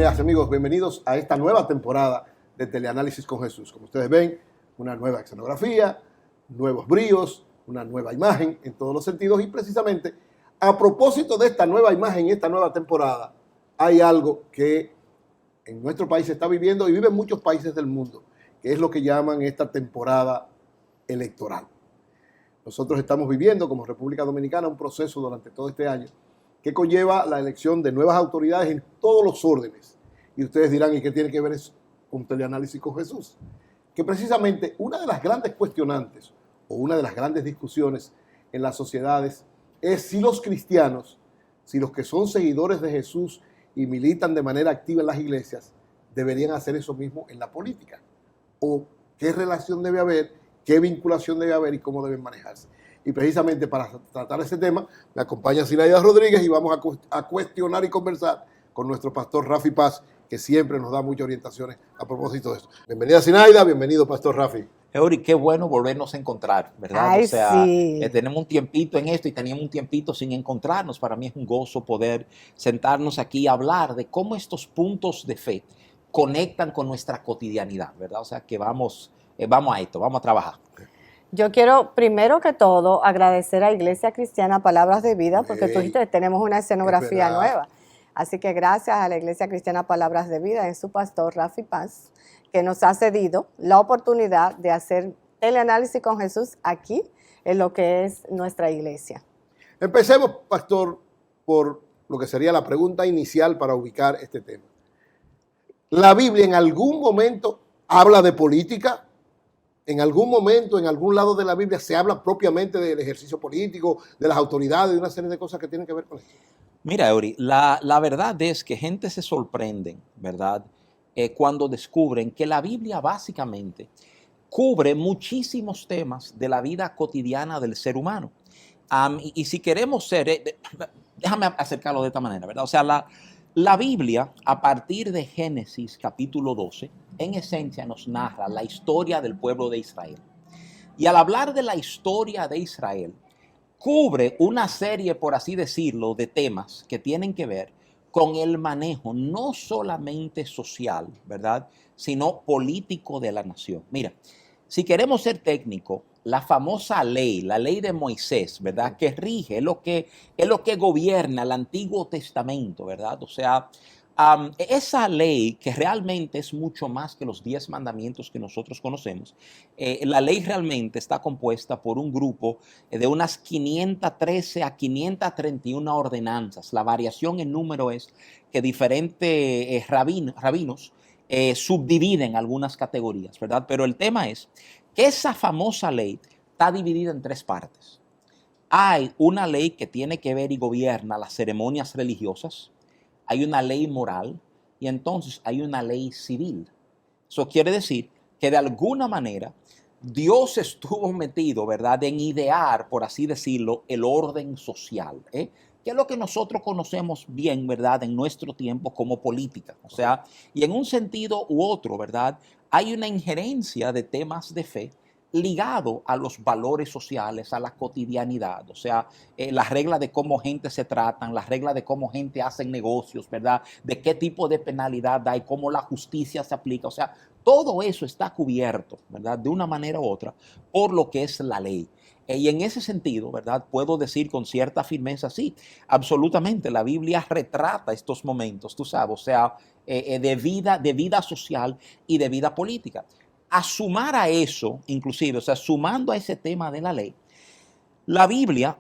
amigas y amigos, bienvenidos a esta nueva temporada de Teleanálisis con Jesús. Como ustedes ven, una nueva escenografía, nuevos bríos, una nueva imagen en todos los sentidos, y precisamente a propósito de esta nueva imagen y esta nueva temporada, hay algo que en nuestro país se está viviendo y vive en muchos países del mundo, que es lo que llaman esta temporada electoral. Nosotros estamos viviendo como República Dominicana un proceso durante todo este año que conlleva la elección de nuevas autoridades en todos los órdenes. Y ustedes dirán, ¿y qué tiene que ver eso con Teleanálisis con Jesús? Que precisamente una de las grandes cuestionantes o una de las grandes discusiones en las sociedades es si los cristianos, si los que son seguidores de Jesús y militan de manera activa en las iglesias, deberían hacer eso mismo en la política. O qué relación debe haber, qué vinculación debe haber y cómo deben manejarse. Y precisamente para tratar ese tema me acompaña Zinaida Rodríguez y vamos a cuestionar y conversar con nuestro pastor Rafi Paz, que siempre nos da muchas orientaciones a propósito de esto. Bienvenida Zinaida, bienvenido pastor Rafi. Eury, qué bueno volvernos a encontrar, ¿verdad? Ay, o sea, sí. Tenemos un tiempito en esto y teníamos un tiempito sin encontrarnos. Para mí es un gozo poder sentarnos aquí y hablar de cómo estos puntos de fe conectan con nuestra cotidianidad, ¿verdad? O sea, que vamos a esto, vamos a trabajar. Yo quiero, primero que todo, agradecer a Iglesia Cristiana Palabras de Vida, porque tú dijiste, tenemos una escenografía nueva. Así que gracias a la Iglesia Cristiana Palabras de Vida y su pastor Rafi Paz, que nos ha cedido la oportunidad de hacer Teleanálisis con Jesús aquí, en lo que es nuestra iglesia. Empecemos, pastor, por lo que sería la pregunta inicial para ubicar este tema. ¿La Biblia en algún momento habla de política? ¿En algún momento, en algún lado de la Biblia se habla propiamente del ejercicio político, de las autoridades, de una serie de cosas que tienen que ver con esto? Mira, Eury, la verdad es que gente se sorprende, ¿verdad? Cuando descubren que la Biblia básicamente cubre muchísimos temas de la vida cotidiana del ser humano. Y si queremos ser, déjame acercarlo de esta manera, ¿verdad? O sea, la Biblia, a partir de Génesis capítulo 12, en esencia nos narra la historia del pueblo de Israel. Y al hablar de la historia de Israel, cubre una serie, por así decirlo, de temas que tienen que ver con el manejo no solamente social, ¿verdad?, sino político de la nación. Mira, si queremos ser técnicos, la famosa ley, la ley de Moisés, ¿verdad?, que rige, es lo que gobierna el Antiguo Testamento, ¿verdad? O sea, esa ley, que realmente es mucho más que los 10 mandamientos que nosotros conocemos, la ley realmente está compuesta por un grupo de unas 513 a 531 ordenanzas. La variación en número es que diferentes rabinos subdividen algunas categorías, ¿verdad? Pero el tema es que esa famosa ley está dividida en 3 partes. Hay una ley que tiene que ver y gobierna las ceremonias religiosas, hay una ley moral y entonces hay una ley civil. Eso quiere decir que de alguna manera Dios estuvo metido, ¿verdad?, en idear, por así decirlo, el orden social, que es lo que nosotros conocemos bien, ¿verdad?, en nuestro tiempo como política. O sea, y en un sentido u otro, ¿verdad?, hay una injerencia de temas de fe ligado a los valores sociales, a la cotidianidad, o sea, las reglas de cómo gente se tratan, las reglas de cómo gente hace negocios, ¿verdad?, de qué tipo de penalidad hay, cómo la justicia se aplica, o sea, todo eso está cubierto, ¿verdad?, de una manera u otra, por lo que es la ley. Y en ese sentido, ¿verdad?, puedo decir con cierta firmeza, sí, absolutamente, la Biblia retrata estos momentos, tú sabes, o sea, de vida social y de vida política. A sumar a eso, inclusive, o sea, sumando a ese tema de la ley, la Biblia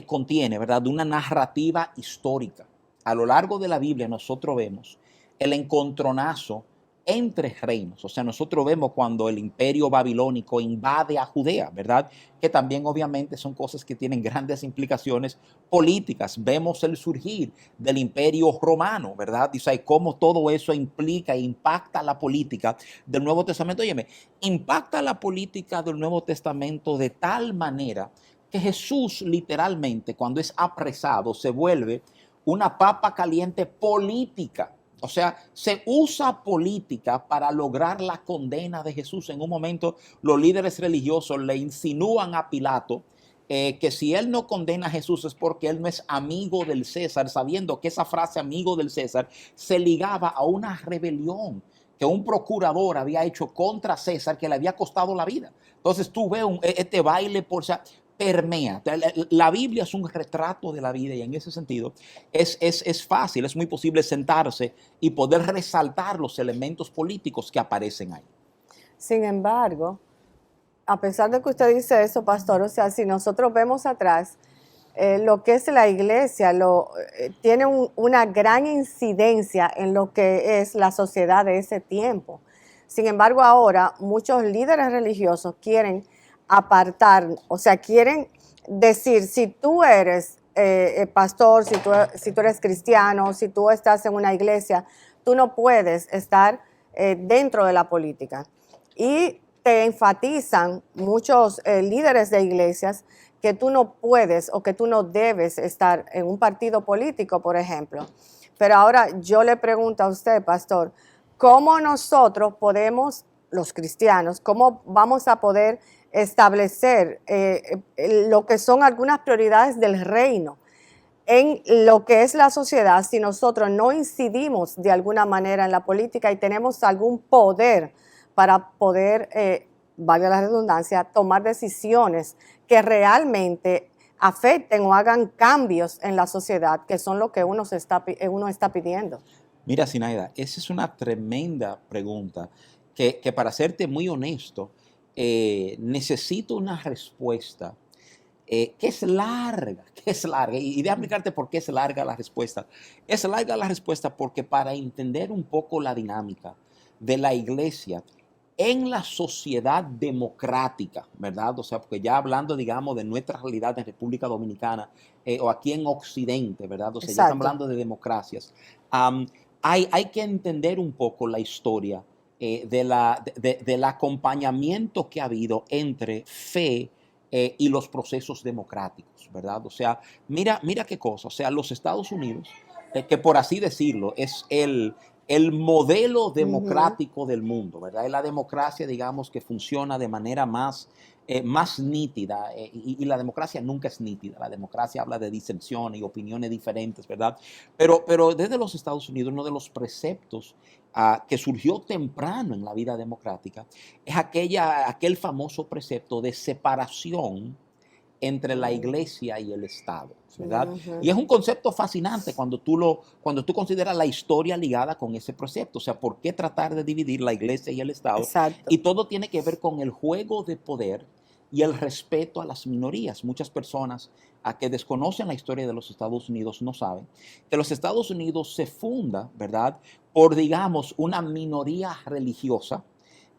contiene, ¿verdad?, una narrativa histórica. A lo largo de la Biblia nosotros vemos el encontronazo entre reinos. O sea, nosotros vemos cuando el imperio babilónico invade a Judea, ¿verdad? Que también obviamente son cosas que tienen grandes implicaciones políticas. Vemos el surgir del imperio romano, ¿verdad? Y, o sea, y cómo todo eso implica e impacta la política del Nuevo Testamento. Óyeme, impacta la política del Nuevo Testamento de tal manera que Jesús literalmente, cuando es apresado, se vuelve una papa caliente política. O sea, se usa política para lograr la condena de Jesús. En un momento, los líderes religiosos le insinúan a Pilato que si él no condena a Jesús es porque él no es amigo del César, sabiendo que esa frase amigo del César se ligaba a una rebelión que un procurador había hecho contra César que le había costado la vida. Entonces tú ves este baile por... O sea, permea. La Biblia es un retrato de la vida y en ese sentido es fácil, es muy posible sentarse y poder resaltar los elementos políticos que aparecen ahí. Sin embargo, a pesar de que usted dice eso, pastor, o sea, si nosotros vemos atrás, lo que es la iglesia tiene una gran incidencia en lo que es la sociedad de ese tiempo. Sin embargo, ahora muchos líderes religiosos quieren apartar, o sea, quieren decir, si tú eres pastor, si tú eres cristiano, si tú estás en una iglesia, tú no puedes estar dentro de la política. Y te enfatizan muchos líderes de iglesias que tú no puedes o que tú no debes estar en un partido político, por ejemplo. Pero ahora yo le pregunto a usted, pastor, ¿cómo nosotros podemos, los cristianos, cómo vamos a poder establecer lo que son algunas prioridades del reino en lo que es la sociedad si nosotros no incidimos de alguna manera en la política y tenemos algún poder para poder, valga la redundancia, tomar decisiones que realmente afecten o hagan cambios en la sociedad, que son lo que uno está pidiendo? Mira, Zinaida, esa es una tremenda pregunta que para serte muy honesto, necesito una respuesta que es larga, y déjame explicarte por qué es larga la respuesta. Es larga la respuesta porque para entender un poco la dinámica de la iglesia en la sociedad democrática, ¿verdad? O sea, porque ya hablando, digamos, de nuestra realidad en República Dominicana o aquí en Occidente, ¿verdad? O sea, ya estamos hablando de democracias. Hay que entender un poco la historia del acompañamiento que ha habido entre fe y los procesos democráticos, ¿verdad? O sea, mira qué cosa. O sea, los Estados Unidos, que por así decirlo, es el modelo democrático del mundo, ¿verdad? Es la democracia, digamos, que funciona de manera más nítida, y la democracia nunca es nítida. La democracia habla de disensión y opiniones diferentes, ¿verdad? Pero desde los Estados Unidos, uno de los preceptos que surgió temprano en la vida democrática es aquel famoso precepto de separación entre la iglesia y el Estado, ¿verdad? Y es un concepto fascinante cuando tú consideras la historia ligada con ese precepto. O sea, ¿por qué tratar de dividir la iglesia y el Estado? Exacto. Y todo tiene que ver con el juego de poder y el respeto a las minorías. Muchas personas que desconocen la historia de los Estados Unidos no saben que los Estados Unidos se funda, ¿verdad?, por, digamos, una minoría religiosa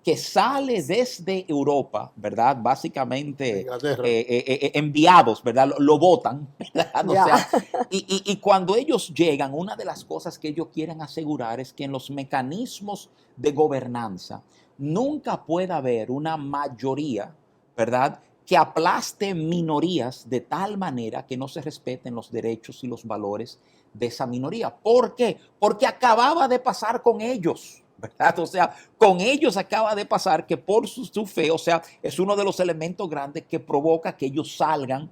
que sale desde Europa, ¿verdad? Básicamente enviados, ¿verdad? Lo votan, ¿verdad? O sea, y cuando ellos llegan, una de las cosas que ellos quieren asegurar es que en los mecanismos de gobernanza nunca pueda haber una mayoría, ¿verdad?, que aplaste minorías de tal manera que no se respeten los derechos y los valores de esa minoría. ¿Por qué? Porque acababa de pasar con ellos, ¿verdad? O sea, con ellos acaba de pasar que por su fe, o sea, es uno de los elementos grandes que provoca que ellos salgan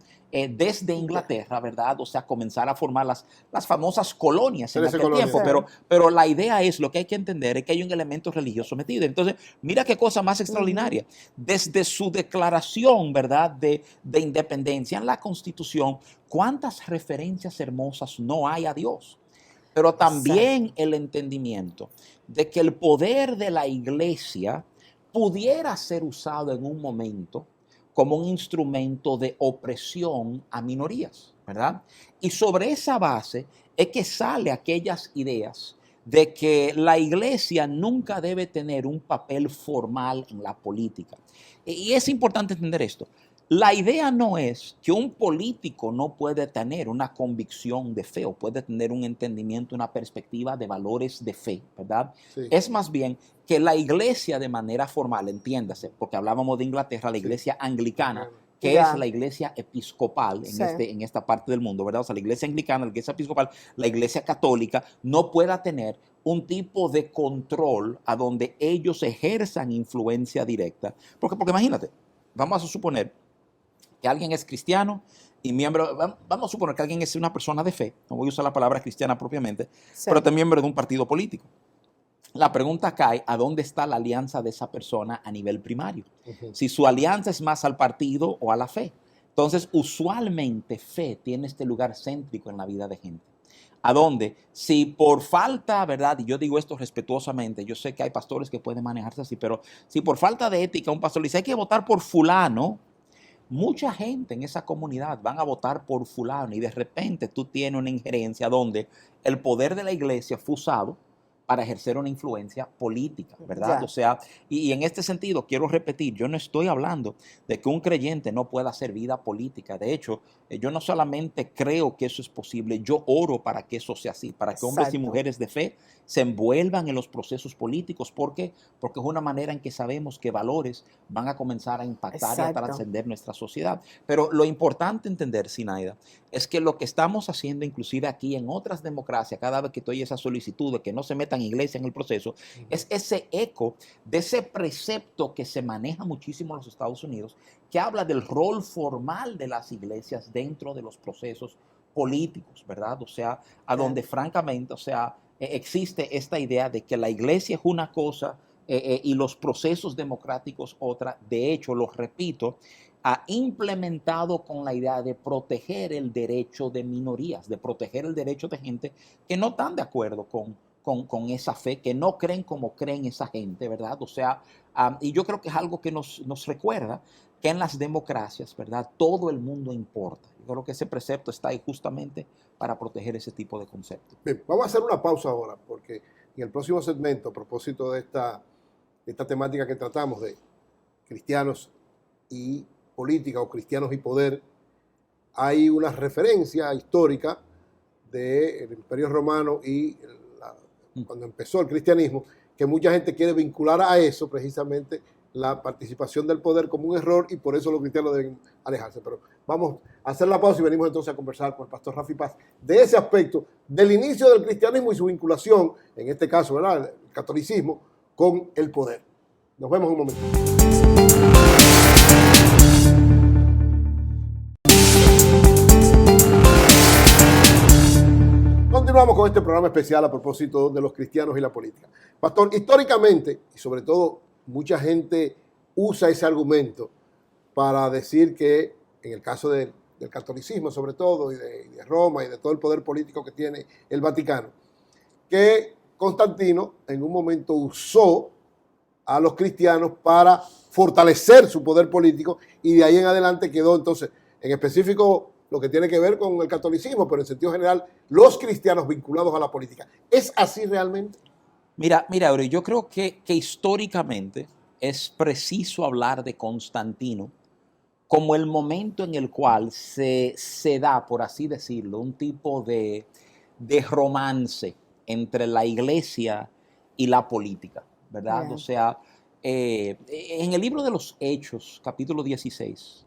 desde Inglaterra, ¿verdad? O sea, comenzar a formar las famosas colonias en aquel tiempo. Pero la idea es, lo que hay que entender es que hay un elemento religioso metido. Entonces, mira qué cosa más extraordinaria. Desde su declaración, ¿verdad?, de independencia en la Constitución, ¿cuántas referencias hermosas no hay a Dios? Pero también el entendimiento de que el poder de la iglesia pudiera ser usado en un momento como un instrumento de opresión a minorías, ¿verdad? Y sobre esa base es que sale aquellas ideas de que la iglesia nunca debe tener un papel formal en la política. Y es importante entender esto. La idea no es que un político no puede tener una convicción de fe o puede tener un entendimiento, una perspectiva de valores de fe, ¿verdad? Sí. Es más bien que la iglesia de manera formal, entiéndase, porque hablábamos de Inglaterra, la iglesia anglicana, que es la iglesia episcopal en esta parte del mundo, ¿verdad? O sea, la iglesia anglicana, la iglesia episcopal, la iglesia católica no pueda tener un tipo de control a donde ellos ejerzan influencia directa. Porque imagínate, vamos a suponer que alguien es cristiano y miembro, vamos a suponer que alguien es una persona de fe, no voy a usar la palabra cristiana propiamente, Sí. pero también miembro de un partido político. La pregunta cae, ¿a dónde está la alianza de esa persona a nivel primario? Ujú. Si su alianza es más al partido o a la fe. Entonces, usualmente fe tiene este lugar céntrico en la vida de gente. ¿A dónde? Si por falta, ¿verdad? Y yo digo esto respetuosamente, yo sé que hay pastores que pueden manejarse así, pero si por falta de ética un pastor le dice, hay que votar por fulano, mucha gente en esa comunidad van a votar por fulano y de repente tú tienes una injerencia donde el poder de la iglesia fue usado para ejercer una influencia política, ¿verdad? Ya. O sea, y en este sentido quiero repetir, yo no estoy hablando de que un creyente no pueda hacer vida política. De hecho, yo no solamente creo que eso es posible, yo oro para que eso sea así, para que hombres y Exacto. mujeres de fe se envuelvan en los procesos políticos. ¿Por qué? Porque es una manera en que sabemos que valores van a comenzar a impactar y a Exacto. trascender nuestra sociedad. Pero lo importante entender, Sinaida, es que lo que estamos haciendo inclusive aquí en otras democracias, cada vez que estoy esa solicitud de que no se metan iglesias en el proceso, es ese eco de ese precepto que se maneja muchísimo en los Estados Unidos, que habla del rol formal de las iglesias dentro de los procesos políticos, ¿verdad? O sea, a donde francamente, o sea, existe esta idea de que la iglesia es una cosa y los procesos democráticos otra. De hecho, lo repito, ha implementado con la idea de proteger el derecho de minorías, de proteger el derecho de gente que no están de acuerdo con esa fe, que no creen como creen esa gente, ¿verdad? O sea, y yo creo que es algo que nos recuerda que en las democracias, ¿verdad? Todo el mundo importa. Yo creo que ese precepto está ahí justamente para proteger ese tipo de conceptos. Bien, vamos a hacer una pausa ahora, porque en el próximo segmento, a propósito de esta temática que tratamos de cristianos y política o cristianos y poder, hay una referencia histórica del Imperio Romano y cuando empezó el cristianismo, que mucha gente quiere vincular a eso precisamente la participación del poder como un error y por eso los cristianos deben alejarse. Pero vamos a hacer la pausa y venimos entonces a conversar con el pastor Rafi Paz de ese aspecto del inicio del cristianismo y su vinculación, en este caso, ¿verdad?, el catolicismo, con el poder. Nos vemos en un momento. Continuamos con este programa especial a propósito de los cristianos y la política. Pastor, históricamente, y sobre todo mucha gente usa ese argumento para decir que, en el caso del catolicismo sobre todo, y de Roma y de todo el poder político que tiene el Vaticano, que Constantino en un momento usó a los cristianos para fortalecer su poder político y de ahí en adelante quedó entonces, en específico, lo que tiene que ver con el catolicismo, pero en sentido general, los cristianos vinculados a la política. ¿Es así realmente? Mira, Aurelio, yo creo que históricamente es preciso hablar de Constantino como el momento en el cual se da, por así decirlo, un tipo de romance entre la iglesia y la política, ¿verdad? Bien. O sea, en el libro de los Hechos, capítulo 16,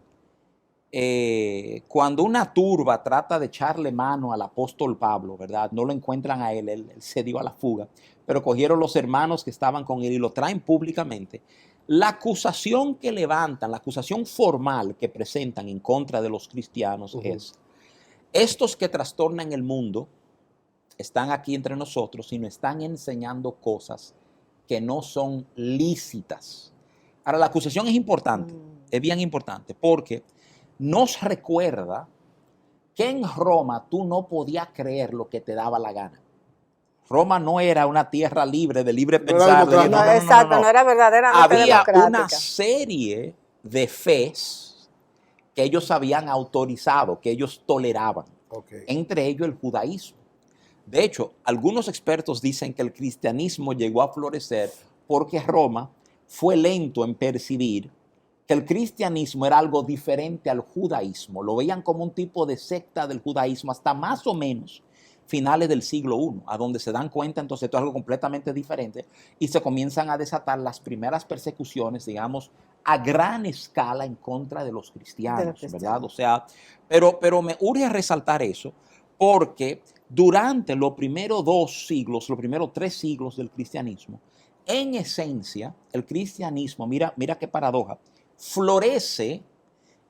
cuando una turba trata de echarle mano al apóstol Pablo, ¿verdad? No lo encuentran a él se dio a la fuga, pero cogieron los hermanos que estaban con él y lo traen públicamente. La acusación que levantan, la acusación formal que presentan en contra de los cristianos es: estos que trastornan el mundo están aquí entre nosotros y nos están enseñando cosas que no son lícitas. Ahora, la acusación es importante, es bien importante, porque nos recuerda que en Roma tú no podías creer lo que te daba la gana. Roma no era una tierra libre, de libre pensar. Exacto, no era verdaderamente Había democrática. una serie de fes que ellos habían autorizado, que ellos toleraban. Entre ellos el judaísmo. De hecho, algunos expertos dicen que el cristianismo llegó a florecer porque Roma fue lento en percibir que el cristianismo era algo diferente al judaísmo. Lo veían como un tipo de secta del judaísmo hasta más o menos finales del siglo I, a donde se dan cuenta entonces esto es algo completamente diferente y se comienzan a desatar las primeras persecuciones, digamos, a gran escala en contra de los cristianos, ¿verdad? O sea, pero me urge resaltar eso porque durante los primeros 2 siglos, los primeros 3 siglos del cristianismo, en esencia, el cristianismo, mira qué paradoja, florece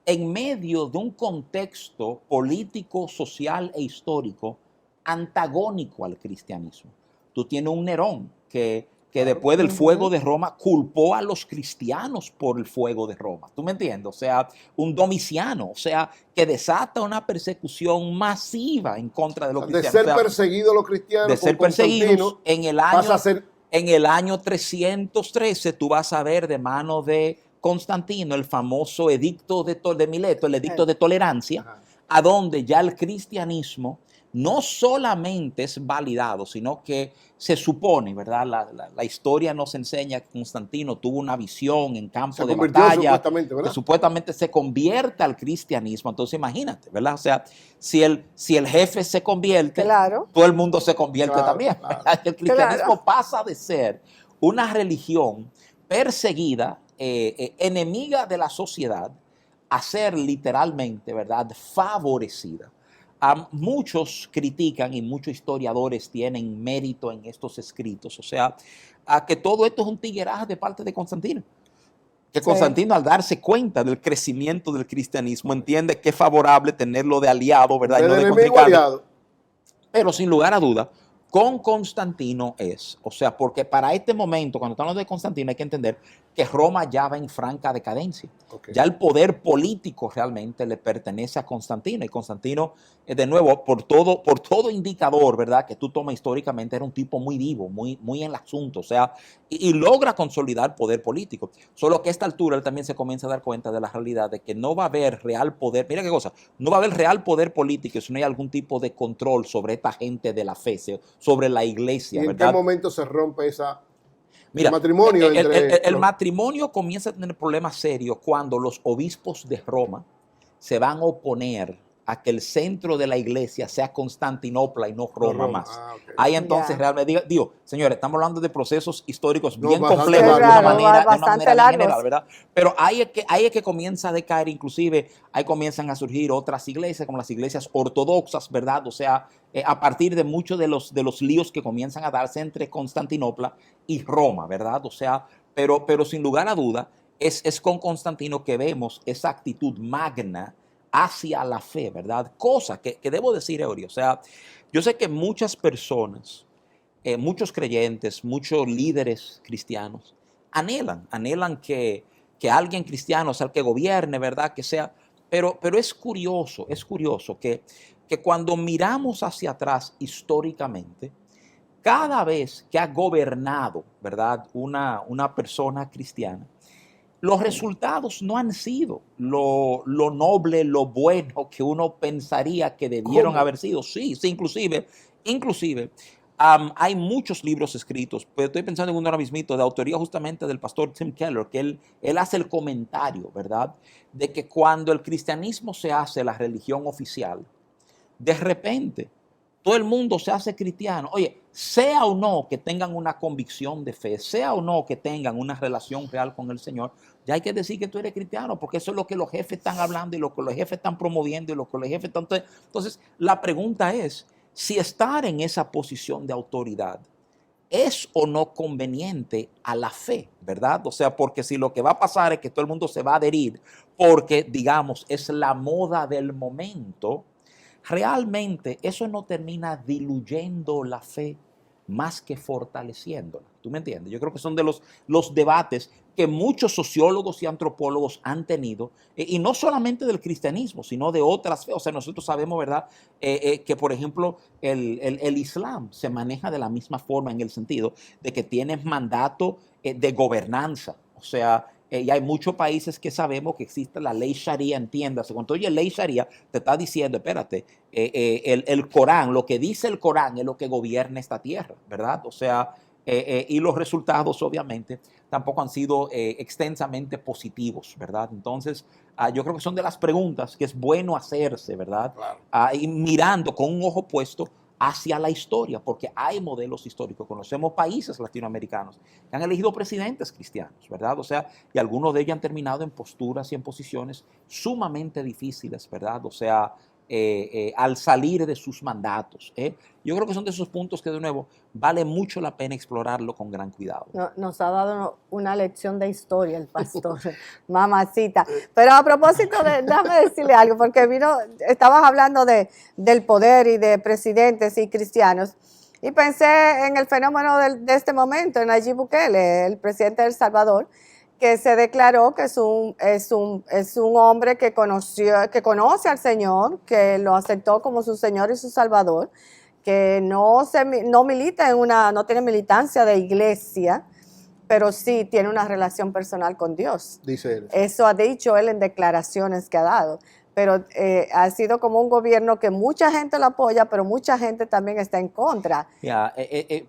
en medio de un contexto político, social e histórico antagónico al cristianismo. Tú tienes un Nerón que después del fuego de Roma culpó a los cristianos por el fuego de Roma. ¿Tú me entiendes? O sea, un Domiciano, o sea, que desata una persecución masiva en contra de los cristianos. De ser perseguidos los cristianos, de ser perseguidos en el año 313, tú vas a ver de mano de Constantino el famoso edicto de Mileto, el edicto de tolerancia, a donde ya el cristianismo no solamente es validado, sino que se supone, ¿verdad? La historia nos enseña que Constantino tuvo una visión en campo de batalla, que supuestamente se convierta al cristianismo. Entonces imagínate, ¿verdad? O sea, si el jefe se convierte, todo el mundo se convierte también. El cristianismo pasa de ser una religión perseguida, enemiga de la sociedad, a ser literalmente, ¿verdad?, favorecida. Muchos critican y muchos historiadores tienen mérito en estos escritos, o sea, que todo esto es un tigueraje de parte de Constantino. Que Constantino, al darse cuenta del crecimiento del cristianismo, entiende que es favorable tenerlo de aliado, ¿verdad? Y no de complicado. Pero sin lugar a duda, con Constantino o sea, porque para este momento, cuando estamos hablando de Constantino, hay que entender que Roma ya va en franca decadencia. Ya el poder político realmente le pertenece a Constantino, y Constantino, de nuevo, por todo indicador, ¿verdad?, que tú tomas históricamente, era un tipo muy vivo, muy en el asunto, o sea, y logra consolidar poder político. Solo que a esta altura él también se comienza a dar cuenta de la realidad de que no va a haber real poder, mira qué cosa, no va a haber real poder político si no hay algún tipo de control sobre esta gente de la fe, sobre la iglesia, ¿verdad? ¿Y en qué momento se rompe el matrimonio? El matrimonio comienza a tener problemas serios cuando los obispos de Roma se van a oponer a que el centro de la iglesia sea Constantinopla y no Roma más. Ahí entonces realmente digo, señores, estamos hablando de procesos históricos bien complejos de una manera general, ¿verdad? Pero ahí es que comienza a decaer, inclusive ahí comienzan a surgir otras iglesias, como las iglesias ortodoxas, ¿verdad? O sea, a partir de muchos de los líos que comienzan a darse entre Constantinopla y Roma, ¿verdad? O sea, pero sin lugar a duda, es con Constantino que vemos esa actitud magna hacia la fe, ¿verdad? Cosa que debo decir, Eury, o sea, yo sé que muchas personas, muchos creyentes, muchos líderes cristianos, anhelan que alguien cristiano sea el que gobierne, ¿verdad? Que sea, pero es curioso que cuando miramos hacia atrás históricamente, cada vez que ha gobernado, ¿verdad?, una persona cristiana, los resultados no han sido lo noble, lo bueno que uno pensaría que debieron haber sido. Sí, inclusive, hay muchos libros escritos, pero estoy pensando en uno ahora mismito, de autoría justamente del pastor Tim Keller, que él hace el comentario, ¿verdad?, de que cuando el cristianismo se hace la religión oficial, de repente todo el mundo se hace cristiano. Oye, sea o no que tengan una convicción de fe, sea o no que tengan una relación real con el Señor, ya hay que decir que tú eres cristiano, porque eso es lo que los jefes están hablando y lo que los jefes están promoviendo y lo que los jefes están... Entonces, la pregunta es, si estar en esa posición de autoridad es o no conveniente a la fe, ¿verdad? O sea, porque si lo que va a pasar es que todo el mundo se va a adherir porque, digamos, es la moda del momento, realmente eso no termina diluyendo la fe más que fortaleciéndola. ¿Tú me entiendes? Yo creo que son de los debates que muchos sociólogos y antropólogos han tenido, y no solamente del cristianismo, sino de otras fe. O sea, nosotros sabemos, ¿verdad?, que, por ejemplo, el Islam se maneja de la misma forma en el sentido de que tiene mandato de gobernanza. O sea, y hay muchos países que sabemos que existe la ley Sharia, entiéndase. Cuando oye ley Sharia, te está diciendo, espérate, el Corán, lo que dice el Corán es lo que gobierna esta tierra, ¿verdad? O sea, y los resultados, obviamente, tampoco han sido extensamente positivos, ¿verdad? Entonces, yo creo que son de las preguntas que es bueno hacerse, ¿verdad? Claro. Y mirando con un ojo puesto hacia la historia, porque hay modelos históricos. Conocemos países latinoamericanos que han elegido presidentes cristianos, ¿verdad? O sea, y algunos de ellos han terminado en posturas y en posiciones sumamente difíciles, ¿verdad? O sea, al salir de sus mandatos. Yo creo que son de esos puntos que, de nuevo, vale mucho la pena explorarlo con gran cuidado. Nos ha dado una lección de historia el pastor, mamacita. Pero a propósito déjame decirle algo, porque estabas hablando del poder y de presidentes y cristianos, y pensé en el fenómeno de este momento, en Nayib Bukele, el presidente de El Salvador, que se declaró que es un hombre que conoce al Señor, que lo aceptó como su Señor y su Salvador, que no milita no tiene militancia de iglesia, pero sí tiene una relación personal con Dios. Dice él. Eso ha dicho él en declaraciones que ha dado. Pero ha sido como un gobierno que mucha gente lo apoya, pero mucha gente también está en contra.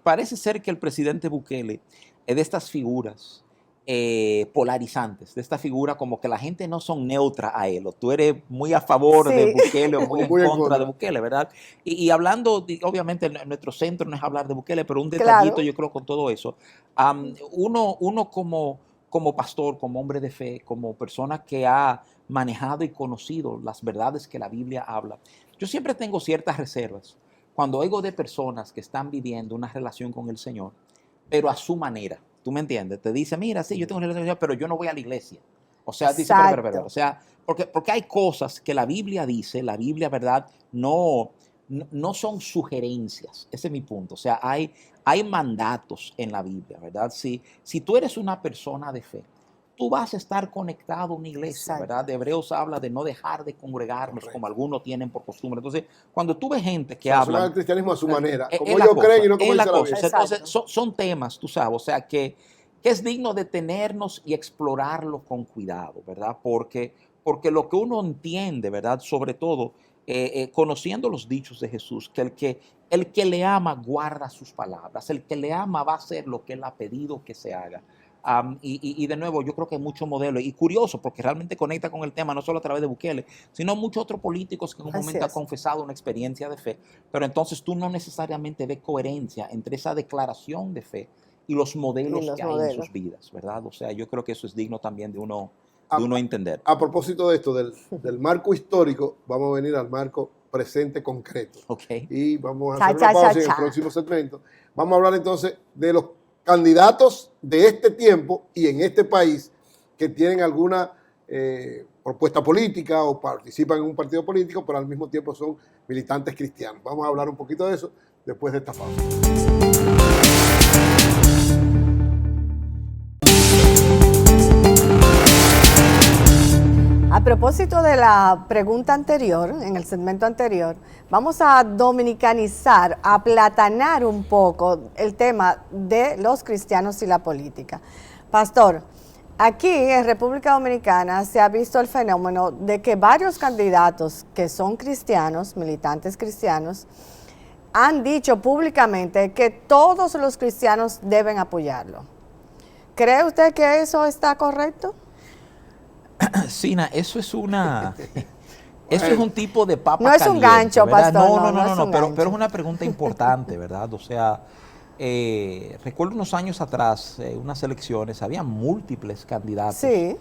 Parece ser que el presidente Bukele es de estas figuras polarizantes, de esta figura como que la gente no son neutra a él, o tú eres muy a favor de Bukele o muy en contra de Bukele, ¿verdad? Y hablando, obviamente nuestro centro no es hablar de Bukele, pero un detallito, claro, yo creo con todo eso, uno como pastor, como hombre de fe, como persona que ha manejado y conocido las verdades que la Biblia habla, yo siempre tengo ciertas reservas cuando oigo de personas que están viviendo una relación con el Señor, pero a su manera. ¿Tú me entiendes? Te dice, mira, sí, yo tengo una relación, pero yo no voy a la iglesia. O sea, dice, pero. O sea, porque hay cosas que la Biblia dice, la Biblia, ¿verdad? No son sugerencias. Ese es mi punto. O sea, hay mandatos en la Biblia, ¿verdad? Si tú eres una persona de fe, tú vas a estar conectado a una iglesia, exacto, ¿verdad? De Hebreos habla de no dejar de congregarnos, correcto, como algunos tienen por costumbre. Entonces, cuando tú ves gente que habla... el cristianismo a su manera, como ellos creen y no como dice la Biblia. Entonces, son temas, tú sabes, o sea, que es digno de tenernos y explorarlo con cuidado, ¿verdad? Porque lo que uno entiende, ¿verdad? Sobre todo, conociendo los dichos de Jesús, que el que le ama guarda sus palabras, el que le ama va a hacer lo que él ha pedido que se haga. Y de nuevo, yo creo que hay muchos modelos, y curioso, porque realmente conecta con el tema, no solo a través de Bukele, sino muchos otros políticos que en un momento han confesado una experiencia de fe, pero entonces tú no necesariamente ves coherencia entre esa declaración de fe y los modelos que hay en sus vidas, ¿verdad? O sea, yo creo que eso es digno también de uno entender. A propósito de esto, del marco histórico, vamos a venir al marco presente concreto. Okay. Y vamos a hacer una pausa en el próximo segmento. Vamos a hablar entonces de los candidatos de este tiempo y en este país que tienen alguna propuesta política o participan en un partido político, pero al mismo tiempo son militantes cristianos. Vamos a hablar un poquito de eso después de esta pausa. A propósito de la pregunta anterior, en el segmento anterior, vamos a dominicanizar, a aplatanar un poco el tema de los cristianos y la política. Pastor, aquí en República Dominicana se ha visto el fenómeno de que varios candidatos que son cristianos, militantes cristianos, han dicho públicamente que todos los cristianos deben apoyarlo. ¿Cree usted que eso está correcto? Sina, eso es una... Eso es un tipo de papa caliente. No es un gancho, ¿verdad? pastor. No, pero es una pregunta importante, ¿verdad? O sea, recuerdo unos años atrás, unas elecciones, había múltiples candidatos, sí,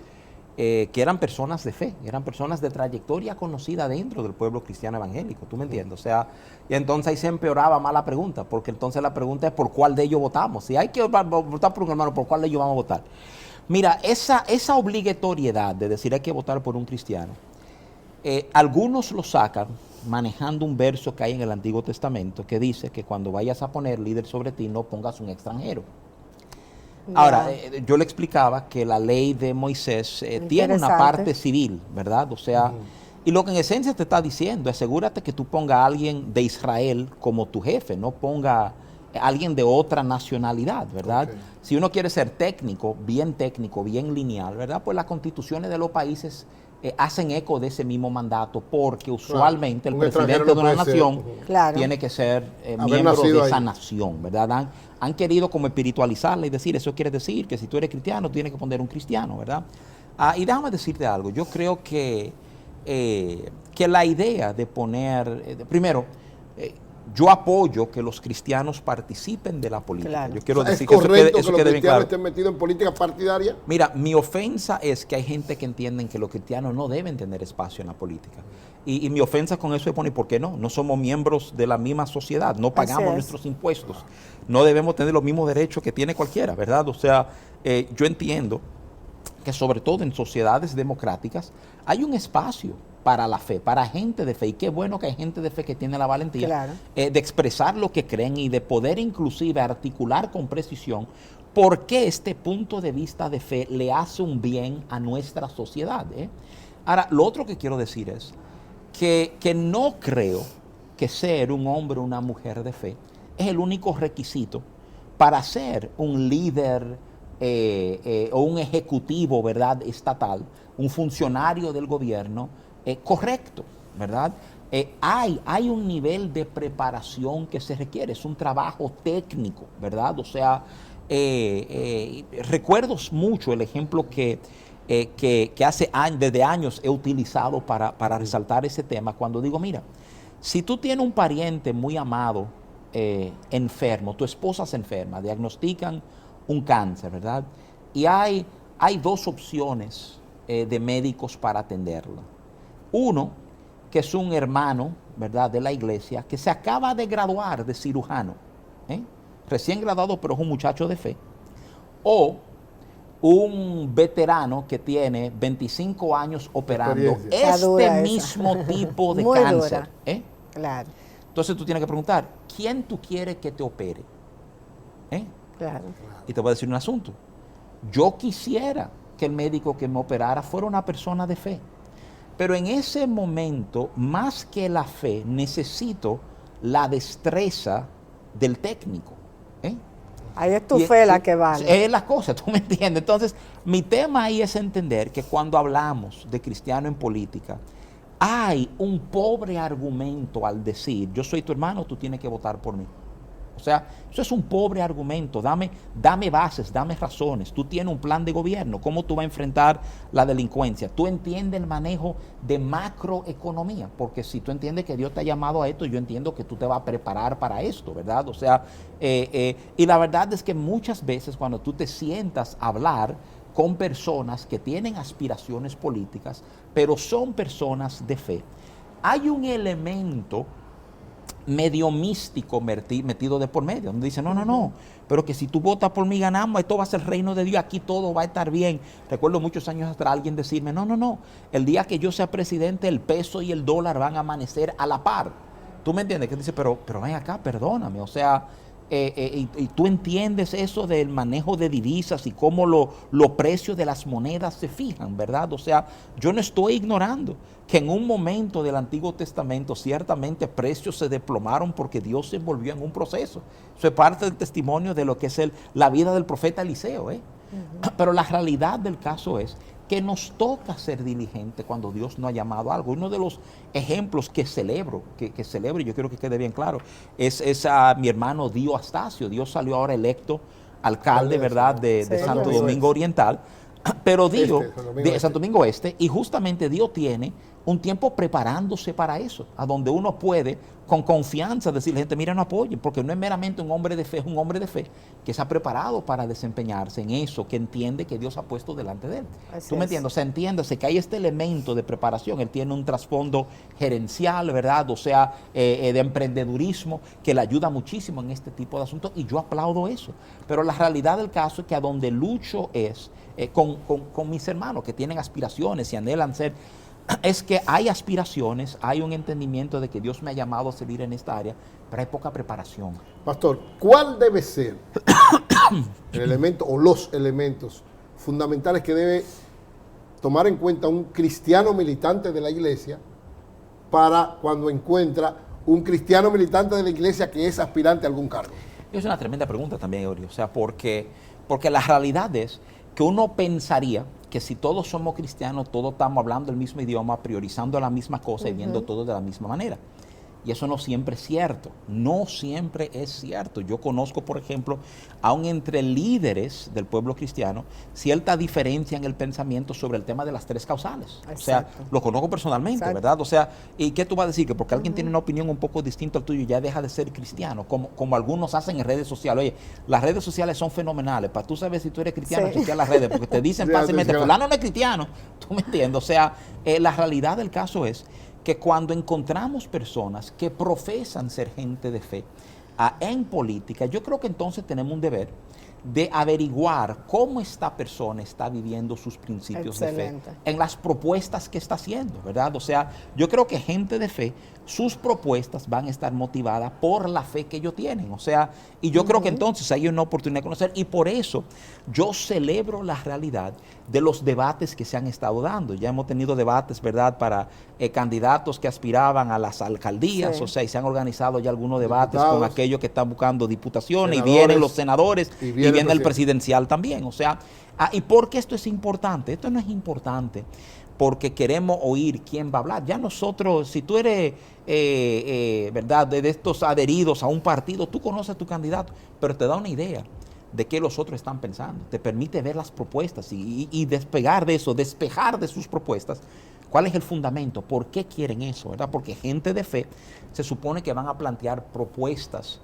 que eran personas de fe, eran personas de trayectoria conocida dentro del pueblo cristiano evangélico, ¿tú me entiendes? O sea, y entonces ahí se empeoraba más la pregunta, porque entonces la pregunta es por cuál de ellos votamos. Si hay que votar por un hermano, ¿por cuál de ellos vamos a votar? Mira, esa obligatoriedad de decir hay que votar por un cristiano, algunos lo sacan manejando un verso que hay en el Antiguo Testamento que dice que cuando vayas a poner líder sobre ti no pongas un extranjero. Ahora, yo le explicaba que la ley de Moisés tiene una parte civil, ¿verdad? O sea, y lo que en esencia te está diciendo, asegúrate que tú pongas a alguien de Israel como tu jefe, no ponga a alguien de otra nacionalidad, ¿verdad? Okay. Si uno quiere ser técnico, bien lineal, ¿verdad? Pues las constituciones de los países hacen eco de ese mismo mandato, porque usualmente el presidente de una nación tiene que ser miembro de esa nación, ¿verdad? Han querido como espiritualizarla y decir, eso quiere decir que si tú eres cristiano, tienes que poner un cristiano, ¿verdad? Y déjame decirte algo, yo creo que la idea de poner, primero, yo apoyo que los cristianos participen de la política. Claro. Yo quiero ¿Es decir que correcto que eso los quede bien cristianos claro. estén metidos en política partidaria? Mira, mi ofensa es que hay gente que entienden que los cristianos no deben tener espacio en la política. Y mi ofensa con eso es poner, ¿por qué no? No somos miembros de la misma sociedad, no pagamos nuestros impuestos, no debemos tener los mismos derechos que tiene cualquiera, ¿verdad? O sea, yo entiendo que sobre todo en sociedades democráticas hay un espacio para la fe, para gente de fe, y qué bueno que hay gente de fe que tiene la valentía Claro. de expresar lo que creen y de poder inclusive articular con precisión por qué este punto de vista de fe le hace un bien a nuestra sociedad. Ahora, lo otro que quiero decir es que no creo que ser un hombre o una mujer de fe es el único requisito para ser un líder o un ejecutivo, ¿verdad?, estatal, un funcionario del gobierno correcto, ¿verdad? Hay un nivel de preparación que se requiere, es un trabajo técnico, ¿verdad? O sea, recuerdo mucho el ejemplo que hace años, desde años he utilizado para resaltar ese tema, cuando digo, mira, si tú tienes un pariente muy amado enfermo, tu esposa se enferma, diagnostican un cáncer, ¿verdad? Y hay dos opciones de médicos para atenderla. Uno, que es un hermano, ¿verdad?, de la iglesia, que se acaba de graduar de cirujano, recién graduado, pero es un muchacho de fe. O un veterano que tiene 25 años operando este mismo tipo de cáncer. Claro. Entonces tú tienes que preguntar, ¿quién tú quieres que te opere? Claro. Y te voy a decir un asunto. Yo quisiera que el médico que me operara fuera una persona de fe. Pero en ese momento, más que la fe, necesito la destreza del técnico. Ahí es tu fe la que vale. Es la cosa, tú me entiendes. Entonces, mi tema ahí es entender que cuando hablamos de cristiano en política, hay un pobre argumento al decir, yo soy tu hermano, tú tienes que votar por mí. O sea, eso es un pobre argumento. Dame bases, dame razones. Tú tienes un plan de gobierno. ¿Cómo tú vas a enfrentar la delincuencia? Tú entiendes el manejo de macroeconomía. Porque si tú entiendes que Dios te ha llamado a esto, yo entiendo que tú te vas a preparar para esto, ¿verdad? O sea, y la verdad es que muchas veces cuando tú te sientas a hablar con personas que tienen aspiraciones políticas, pero son personas de fe, hay un elemento medio místico metido de por medio, donde dice, no, pero que si tú votas por mí ganamos, esto va a ser el reino de Dios, aquí todo va a estar bien. Recuerdo muchos años atrás alguien decirme, no, el día que yo sea presidente, el peso y el dólar van a amanecer a la par. ¿Tú me entiendes? Que dice, pero ven acá, perdóname, o sea, y tú entiendes eso del manejo de divisas y cómo los precios de las monedas se fijan, ¿verdad? O sea, yo no estoy ignorando que en un momento del Antiguo Testamento ciertamente precios se desplomaron porque Dios se envolvió en un proceso. Eso es parte del testimonio de lo que es la vida del profeta Eliseo. Pero la realidad del caso es que nos toca ser diligente cuando Dios nos ha llamado a algo. Uno de los ejemplos que celebro, y yo quiero que quede bien claro, es a mi hermano Dio Astacio. Dios salió ahora electo alcalde, ¿verdad?, de Santo Domingo Oriental. Pero Dio, de Santo Domingo Este, y justamente Dio tiene un tiempo preparándose para eso, a donde uno puede con confianza decirle a la gente, mira, no apoyen, porque no es meramente un hombre de fe, es un hombre de fe que se ha preparado para desempeñarse en eso, que entiende que Dios ha puesto delante de él. ¿Tú me entiendes? O sea, entiéndase que hay este elemento de preparación, él tiene un trasfondo gerencial, ¿verdad? O sea, de emprendedurismo, que le ayuda muchísimo en este tipo de asuntos, y yo aplaudo eso. Pero la realidad del caso es que a donde lucho es con mis hermanos que tienen aspiraciones y anhelan ser, es que hay aspiraciones, hay un entendimiento de que Dios me ha llamado a servir en esta área, pero hay poca preparación. Pastor, ¿cuál debe ser el elemento o los elementos fundamentales que debe tomar en cuenta un cristiano militante de la iglesia para cuando encuentra un cristiano militante de la iglesia que es aspirante a algún cargo? Es una tremenda pregunta también, Eury. O sea, porque la realidad es que uno pensaría que si todos somos cristianos, todos estamos hablando el mismo idioma, priorizando la misma cosa y viendo todo de la misma manera. Y eso no siempre es cierto, no siempre es cierto. Yo conozco, por ejemplo, aún entre líderes del pueblo cristiano, cierta diferencia en el pensamiento sobre el tema de las tres causales. Exacto. O sea, lo conozco personalmente, Exacto. ¿verdad? O sea, ¿y qué tú vas a decir? Que porque alguien tiene una opinión un poco distinta al tuyo ya deja de ser cristiano, como algunos hacen en redes sociales. Oye, las redes sociales son fenomenales, para tú saber si tú eres cristiano, Sí. chequear las redes, porque te dicen Sí, fácilmente, atención. fulano no es cristiano, ¿tú me entiendes? O sea, la realidad del caso es que cuando encontramos personas que profesan ser gente de fe en política, yo creo que entonces tenemos un deber de averiguar cómo esta persona está viviendo sus principios de fe Excelente. en las propuestas que está haciendo, ¿verdad? O sea, yo creo que gente de fe, sus propuestas van a estar motivadas por la fe que ellos tienen, o sea, y yo creo que entonces hay una oportunidad de conocer, y por eso yo celebro la realidad de los debates que se han estado dando. Ya hemos tenido debates, ¿verdad?, para candidatos que aspiraban a las alcaldías, Sí. o sea, y se han organizado ya algunos debates Diputados, con aquellos que están buscando diputaciones, y senadores, vienen los senadores, y y viene viene el el presidencial también, o sea, ¿y por qué esto es importante? Esto no es importante porque queremos oír quién va a hablar. Ya nosotros, si tú eres, ¿verdad?, de estos adheridos a un partido, tú conoces a tu candidato, pero te da una idea de qué los otros están pensando. Te permite ver las propuestas y despegar de eso, despejar de sus propuestas. ¿Cuál es el fundamento? ¿Por qué quieren eso? ¿Verdad? Porque gente de fe se supone que van a plantear propuestas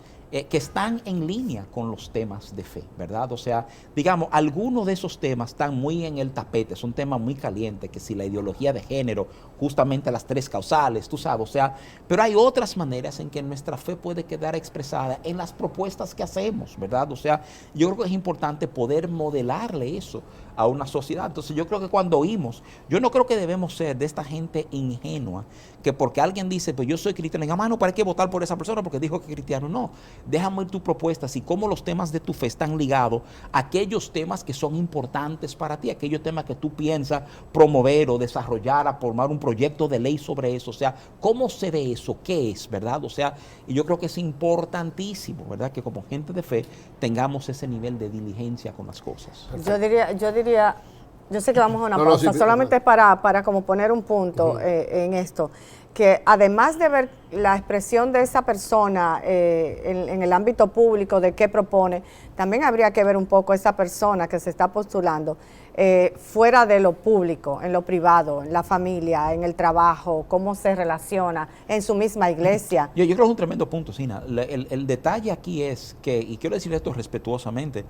que están en línea con los temas de fe, ¿verdad? O sea, digamos, algunos de esos temas están muy en el tapete, son temas muy calientes, que si la ideología de género, justamente las tres causales, tú sabes, o sea, pero hay otras maneras en que nuestra fe puede quedar expresada en las propuestas que hacemos, ¿verdad? O sea, yo creo que es importante poder modelarle eso a una sociedad. Entonces yo creo que cuando oímos, yo no creo que debemos ser de esta gente ingenua, que porque alguien dice, pues yo soy cristiano, diga, mano, ¿para qué votar por esa persona? Porque dijo que es cristiano. No, déjame oír tu propuesta, y cómo los temas de tu fe están ligados a aquellos temas que son importantes para ti, aquellos temas que tú piensas promover o desarrollar, a formar un proyecto de ley sobre eso. O sea, ¿cómo se ve eso? ¿Qué es? ¿Verdad? O sea, y yo creo que es importantísimo, ¿verdad?, que como gente de fe tengamos ese nivel de diligencia con las cosas. Yo sé que vamos a una No, no, pausa, sí, solamente para como poner un punto en esto, que además de ver la expresión de esa persona en el ámbito público, de qué propone, también habría que ver un poco esa persona que se está postulando fuera de lo público, en lo privado, en la familia, en el trabajo, cómo se relaciona, en su misma iglesia. Yo creo que es un tremendo punto, Sina. El detalle aquí es que, y quiero decir esto respetuosamente,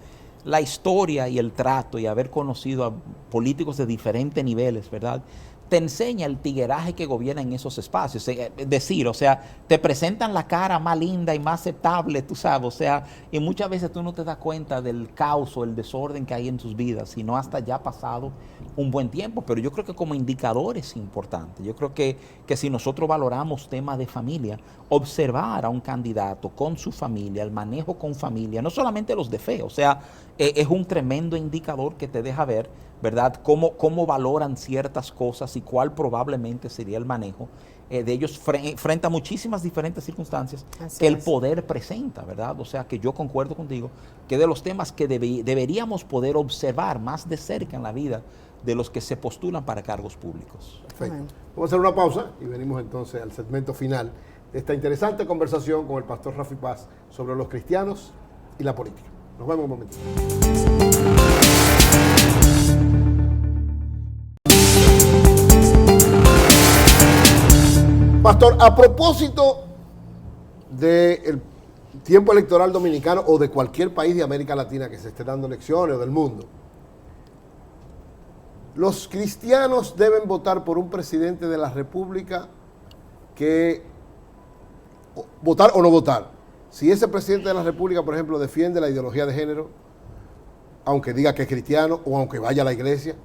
la historia y el trato y haber conocido a políticos de diferentes niveles, ¿verdad?, te enseña el tigueraje que gobierna en esos espacios. Es decir, o sea, te presentan la cara más linda y más aceptable, tú sabes, o sea, y muchas veces tú no te das cuenta del caos o el desorden que hay en tus vidas, sino hasta ya pasado un buen tiempo. Pero yo creo que como indicador es importante. Yo creo que si nosotros valoramos temas de familia, observar a un candidato con su familia, el manejo con familia, no solamente los de fe, o sea, es un tremendo indicador que te deja ver, ¿verdad?, cómo valoran ciertas cosas y cuál probablemente sería el manejo de ellos frente a muchísimas diferentes circunstancias Así que el es. poder presenta, ¿verdad? O sea, que yo concuerdo contigo que de los temas que deberíamos poder observar más de cerca en la vida de los que se postulan para cargos públicos. Perfecto. Amén. Vamos a hacer una pausa y venimos entonces al segmento final de esta interesante conversación con el pastor Rafi Paz sobre los cristianos y la política. Nos vemos un momentito. Pastor, a propósito del tiempo electoral dominicano o de cualquier país de América Latina que se esté dando elecciones o del mundo, los cristianos deben votar por un presidente de la República votar o no votar. Si ese presidente de la República, por ejemplo, defiende la ideología de género, aunque diga que es cristiano o aunque vaya a la iglesia,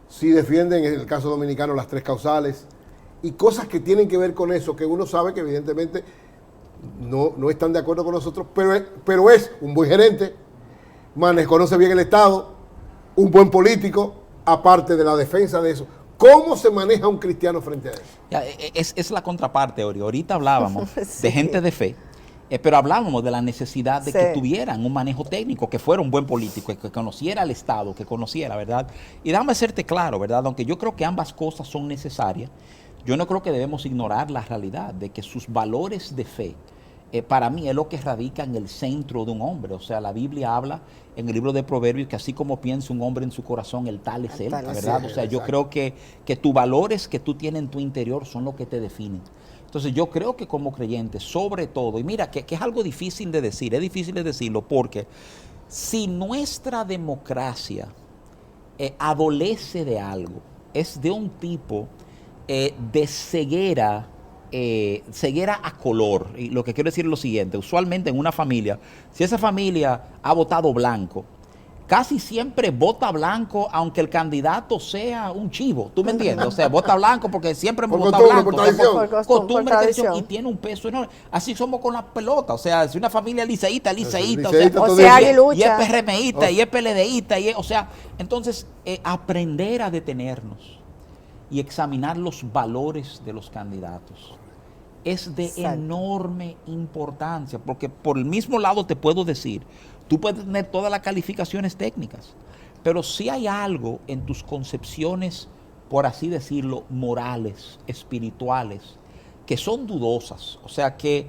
si defienden, en el caso dominicano, las tres causales y cosas que tienen que ver con eso, que uno sabe que evidentemente no están de acuerdo con nosotros, pero es un buen gerente, conoce bien el Estado, un buen político, aparte de la defensa de eso. ¿Cómo se maneja un cristiano frente a eso? Ya, es la contraparte, Ori. Ahorita hablábamos Sí. de gente de fe, pero hablábamos de la necesidad de Sí. que tuvieran un manejo técnico, que fuera un buen político, que conociera el Estado, que conociera, ¿verdad? Y déjame hacerte claro, ¿verdad? Aunque yo creo que ambas cosas son necesarias, yo no creo que debemos ignorar la realidad de que sus valores de fe, para mí es lo que radica en el centro de un hombre. O sea, la Biblia habla en el libro de Proverbios que así como piensa un hombre en su corazón, el tal es él, ¿verdad? O sea, yo creo que tus valores que tú tienes en tu interior son lo que te definen. Entonces yo creo que como creyentes, sobre todo, y mira que es algo difícil de decir, es difícil de decirlo porque si nuestra democracia adolece de algo, es de un tipo de ceguera a color. Y lo que quiero decir es lo siguiente: usualmente en una familia, si esa familia ha votado blanco, casi siempre vota blanco aunque el candidato sea un chivo. ¿Tú me entiendes? O sea, vota blanco porque siempre hemos votado blanco. Por tradición. Costumbre, tradición, y tiene un peso enorme. Así somos con la pelota. O sea, si una familia liceísta, o sea, y es PRMista, y es PLDista, o sea, entonces aprender a detenernos y examinar los valores de los candidatos es de enorme importancia, porque por el mismo lado te puedo decir, tú puedes tener todas las calificaciones técnicas, pero si hay algo en tus concepciones, por así decirlo, morales, espirituales, que son dudosas, o sea, que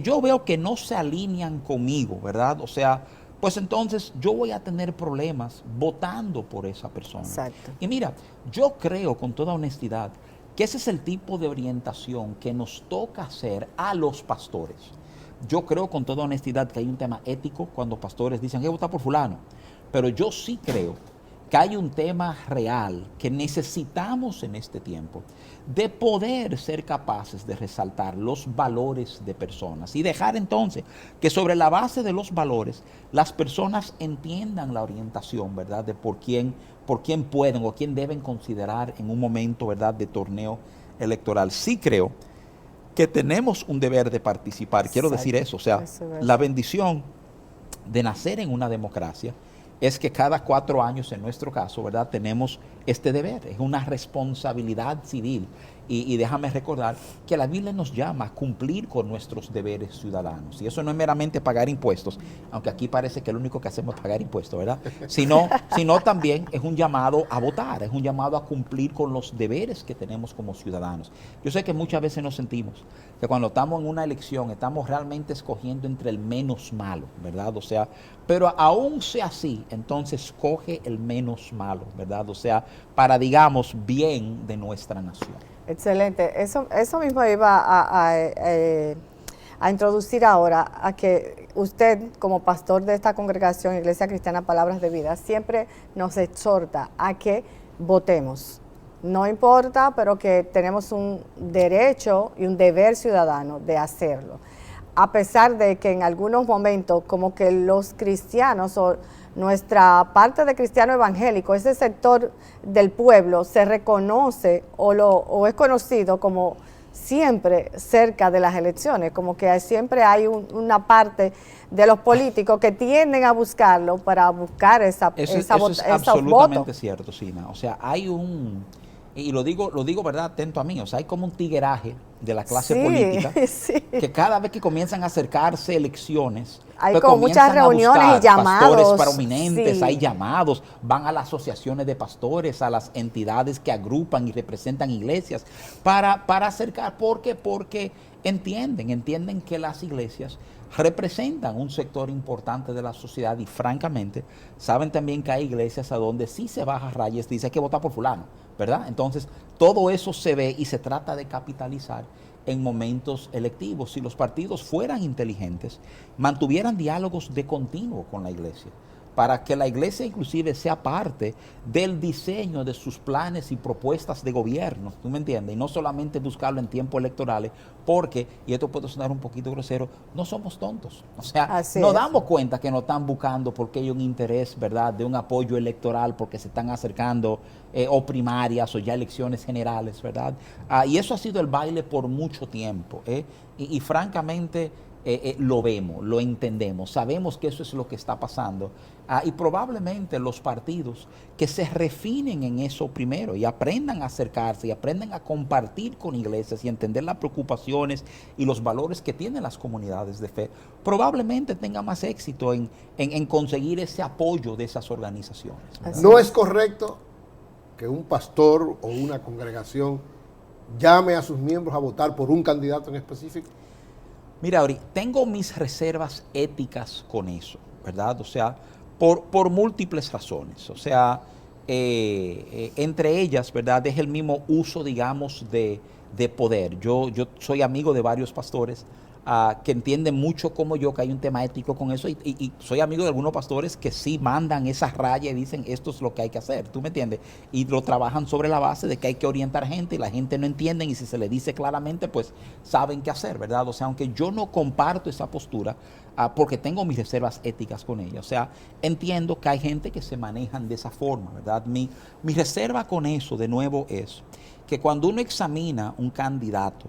yo veo que no se alinean conmigo, ¿verdad? O sea, pues entonces yo voy a tener problemas votando por esa persona. Exacto. Y mira, yo creo con toda honestidad que ese es el tipo de orientación que nos toca hacer a los pastores. Yo creo con toda honestidad que hay un tema ético cuando pastores dicen que votar por fulano, pero yo sí creo que hay un tema real que necesitamos en este tiempo de poder ser capaces de resaltar los valores de personas y dejar entonces que sobre la base de los valores las personas entiendan la orientación, ¿verdad?, de por quién pueden o quién deben considerar en un momento, ¿verdad?, de torneo electoral. Sí creo que tenemos un deber de participar. Quiero decir eso, o sea, la bendición de nacer en una democracia es que cada 4 años, en nuestro caso, ¿verdad?, tenemos este deber, es una responsabilidad civil. Y déjame recordar que la Biblia nos llama a cumplir con nuestros deberes ciudadanos. Y eso no es meramente pagar impuestos, aunque aquí parece que lo único que hacemos es pagar impuestos, ¿verdad? Sino también es un llamado a votar, es un llamado a cumplir con los deberes que tenemos como ciudadanos. Yo sé que muchas veces nos sentimos que cuando estamos en una elección estamos realmente escogiendo entre el menos malo, ¿verdad? O sea, pero aún sea así, entonces escoge el menos malo, ¿verdad? O sea, para, digamos, bien de nuestra nación. Excelente. Eso mismo iba a introducir ahora, a que usted, como pastor de esta congregación, Iglesia Cristiana Palabras de Vida, siempre nos exhorta a que votemos. No importa, pero que tenemos un derecho y un deber ciudadano de hacerlo. A pesar de que en algunos momentos, como que los cristianos o nuestra parte de cristiano evangélico, ese sector del pueblo se reconoce o es conocido como siempre cerca de las elecciones, como que siempre hay una parte de los políticos que tienden a buscarlo para buscar esa es absolutamente cierto, Sina. O sea, hay y lo digo, ¿verdad?, atento a mí, o sea, hay como un tigueraje de la clase política, que cada vez que comienzan a acercarse elecciones, hay pues como muchas reuniones y llamados. Pastores prominentes, hay llamados, van a las asociaciones de pastores, a las entidades que agrupan y representan iglesias, para acercar. ¿Por qué? Porque entienden que las iglesias representan un sector importante de la sociedad y francamente saben también que hay iglesias a donde sí se baja rayas, dice que votar por fulano, ¿verdad? Entonces todo eso se ve y se trata de capitalizar en momentos electivos. Si los partidos fueran inteligentes, mantuvieran diálogos de continuo con la iglesia, para que la iglesia inclusive sea parte del diseño de sus planes y propuestas de gobierno, ¿tú me entiendes? Y no solamente buscarlo en tiempos electorales, porque, y esto puede sonar un poquito grosero, no somos tontos. O sea, nos damos cuenta que nos están buscando porque hay un interés, ¿verdad?, de un apoyo electoral, porque se están acercando o primarias o ya elecciones generales, ¿verdad? Y eso ha sido el baile por mucho tiempo, y francamente lo vemos, lo entendemos, sabemos que eso es lo que está pasando. Y probablemente los partidos que se refinen en eso primero y aprendan a acercarse y aprendan a compartir con iglesias y entender las preocupaciones y los valores que tienen las comunidades de fe, probablemente tengan más éxito en conseguir ese apoyo de esas organizaciones. No es correcto que un pastor o una congregación llame a sus miembros a votar por un candidato en específico? Mira, Ori, tengo mis reservas éticas con eso, ¿verdad? O sea, por múltiples razones. O sea, entre ellas, ¿verdad? Es el mismo uso, digamos, de poder. Yo soy amigo de varios pastores que entienden mucho como yo que hay un tema ético con eso y soy amigo de algunos pastores que sí mandan esa raya y dicen esto es lo que hay que hacer, ¿tú me entiendes? Y lo trabajan sobre la base de que hay que orientar gente y la gente no entiende y si se le dice claramente pues saben qué hacer, ¿verdad? O sea, aunque yo no comparto esa postura porque tengo mis reservas éticas con ella, o sea, entiendo que hay gente que se manejan de esa forma, ¿verdad? Mi reserva con eso de nuevo es que cuando uno examina un candidato,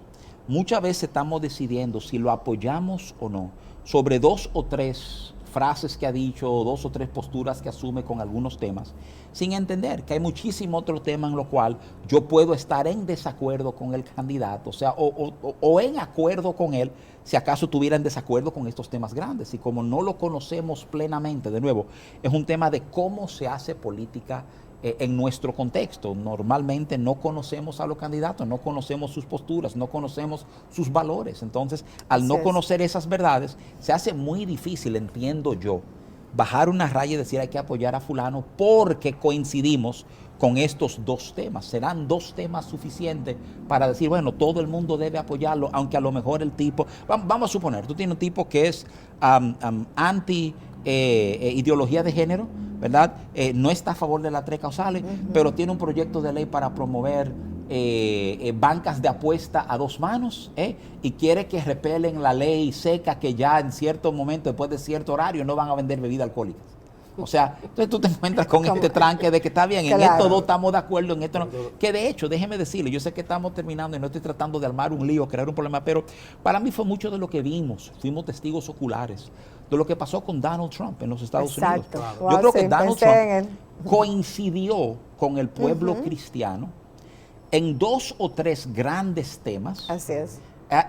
muchas veces estamos decidiendo si lo apoyamos o no sobre 2 o 3 frases que ha dicho, o 2 o 3 posturas que asume con algunos temas, sin entender que hay muchísimo otro tema en lo cual yo puedo estar en desacuerdo con el candidato, o sea, o en acuerdo con él, si acaso tuviera en desacuerdo con estos temas grandes. Y como no lo conocemos plenamente, de nuevo, es un tema de cómo se hace política en nuestro contexto. Normalmente no conocemos a los candidatos, no conocemos sus posturas, no conocemos sus valores. Entonces, al no conocer esas verdades, se hace muy difícil, entiendo yo, bajar una raya y decir hay que apoyar a fulano porque coincidimos con estos 2 temas. ¿Serán 2 temas suficientes para decir, bueno, todo el mundo debe apoyarlo, aunque a lo mejor el tipo, vamos a suponer, tú tienes un tipo que es anti ideología de género, ¿verdad? No está a favor de las 3 causales, pero tiene un proyecto de ley para promover bancas de apuesta a 2 manos, y quiere que repelen la ley seca que ya en cierto momento, después de cierto horario, no van a vender bebidas alcohólicas. O sea, entonces tú te encuentras con este tranque de que está bien, en esto 2 estamos de acuerdo, en esto no. Que de hecho, déjeme decirle, yo sé que estamos terminando y no estoy tratando de armar un lío, crear un problema, pero para mí fue mucho de lo que vimos, fuimos testigos oculares de lo que pasó con Donald Trump en los Estados Unidos. Wow, yo creo que sí, Donald Trump coincidió con el pueblo cristiano en 2 o 3 grandes temas. Así es.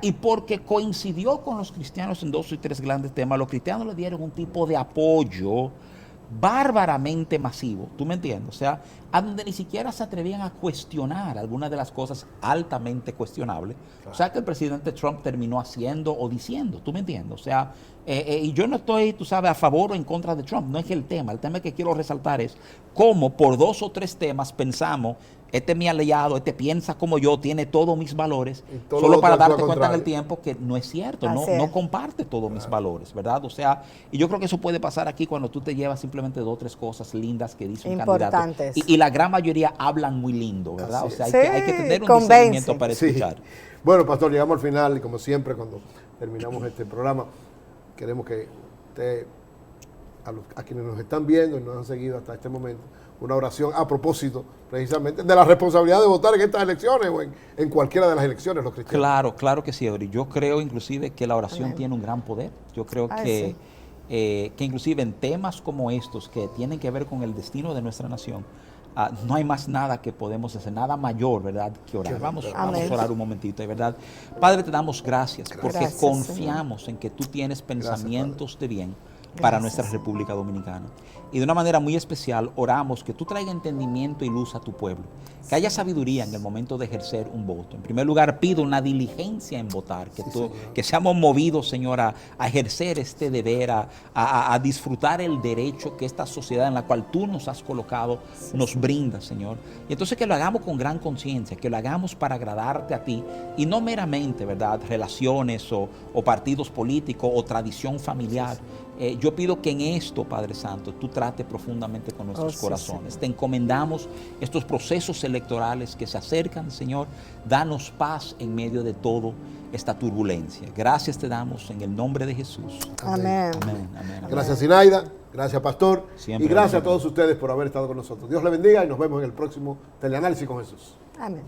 Y porque coincidió con los cristianos en 2 o 3 grandes temas, los cristianos le dieron un tipo de apoyo bárbaramente masivo, ¿tú me entiendes? O sea, a donde ni siquiera se atrevían a cuestionar algunas de las cosas altamente cuestionables. Claro. O sea, que el presidente Trump terminó haciendo o diciendo, ¿tú me entiendes? O sea, y yo no estoy, tú sabes, a favor o en contra de Trump, no es el tema que quiero resaltar es cómo por 2 o 3 temas pensamos, este es mi aliado, este piensa como yo, tiene todos mis valores, solo para darte cuenta en el tiempo que no es cierto, no comparte todos mis valores, ¿verdad? O sea, y yo creo que eso puede pasar aquí cuando tú te llevas simplemente 2 o 3 cosas lindas que dice un candidato. Y la gran mayoría hablan muy lindo, ¿verdad? O sea, hay que tener un discernimiento para escuchar. Sí. Bueno, pastor, llegamos al final y como siempre cuando terminamos este programa, queremos que usted, a quienes nos están viendo y nos han seguido hasta este momento, una oración a propósito precisamente de la responsabilidad de votar en estas elecciones o en cualquiera de las elecciones los cristianos. Claro que sí, Ori. Yo creo inclusive que la oración tiene un gran poder. Yo creo que inclusive en temas como estos que tienen que ver con el destino de nuestra nación, no hay más nada que podemos hacer, nada mayor, ¿verdad?, que orar. Vamos a orar un momentito, ¿verdad? Padre, te damos gracias porque confiamos en que tú tienes pensamientos de bien para nuestra República Dominicana. Y de una manera muy especial oramos que tú traigas entendimiento y luz a tu pueblo, que haya sabiduría en el momento de ejercer un voto. En primer lugar, pido una diligencia en votar, que seamos movidos, Señor, a ejercer este deber, a disfrutar el derecho que esta sociedad en la cual tú nos has colocado nos brinda, Señor. Y entonces que lo hagamos con gran conciencia, que lo hagamos para agradarte a ti y no meramente, ¿verdad?, relaciones o partidos políticos o tradición familiar. Yo pido que en esto, Padre Santo, tú trates profundamente con nuestros corazones. Te encomendamos estos procesos electorales que se acercan, Señor. Danos paz en medio de todo esta turbulencia. Gracias te damos en el nombre de Jesús. Amén. Gracias, Zinaida. Gracias, Pastor. Siempre, y gracias a todos ustedes por haber estado con nosotros. Dios le bendiga y nos vemos en el próximo Teleanálisis con Jesús. Amén.